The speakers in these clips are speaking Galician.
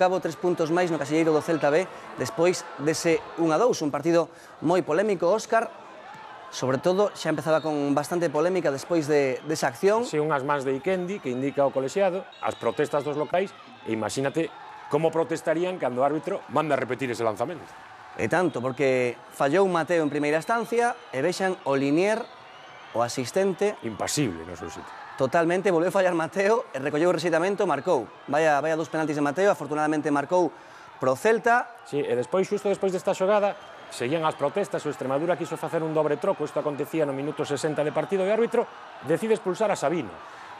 cabo 3 puntos máis no casilleiro do Celta B despois dese 1-2, un partido moi polémico, Óscar, sobre todo xa empezaba con bastante polémica despois desa acción. Si unhas mans de Ikendi que indica ao colexiado, as protestas dos locais, e imagínate como protestarían cando o árbitro manda repetir ese lanzamento. E tanto, porque fallou Mateo en primeira instancia e vexan o Linier, o asistente... Impasible no seu sitio. Totalmente, volveu fallar Mateo e recolleu o rexeitamento, marcou. Vaya 2 penaltis de Mateo, afortunadamente marcou pro Celta. Sí, e despois, xusto despois desta xogada, seguían as protestas, o Extremadura quiso facer un dobre troco, isto acontecía no minuto 60 de partido, e o árbitro decide expulsar a Sabino.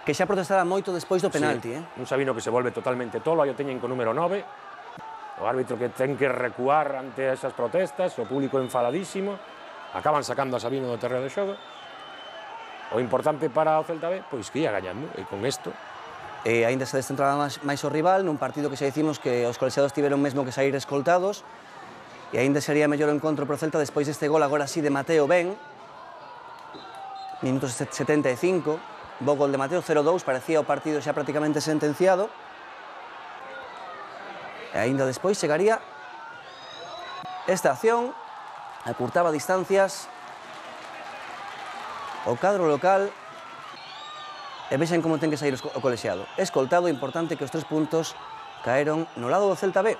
Que xa protestara moito despois do penalti, Un Sabino que se volve totalmente tolo, aí o teñen con número 9, o árbitro que ten que recuar ante esas protestas, o público enfadadísimo, acaban sacando a Sabino do terreo de xogo. O importante para o Celta B, pois que ia gañando, e con isto... E aínda se descentraba máis o rival, nun partido que xa dicimos que os colexiados tiveron mesmo que sair escoltados, e aínda sería mellor o encontro pro Celta despois deste gol agora sí de Mateo Ben, minutos 75, bo gol de Mateo, 0-2, parecía o partido xa prácticamente sentenciado. E aínda despois chegaría esta acción, acurtaba distancias o cadro local e vexen como ten que sair o colexiado. Escoltado, importante que os 3 puntos caeron no lado do Celta B.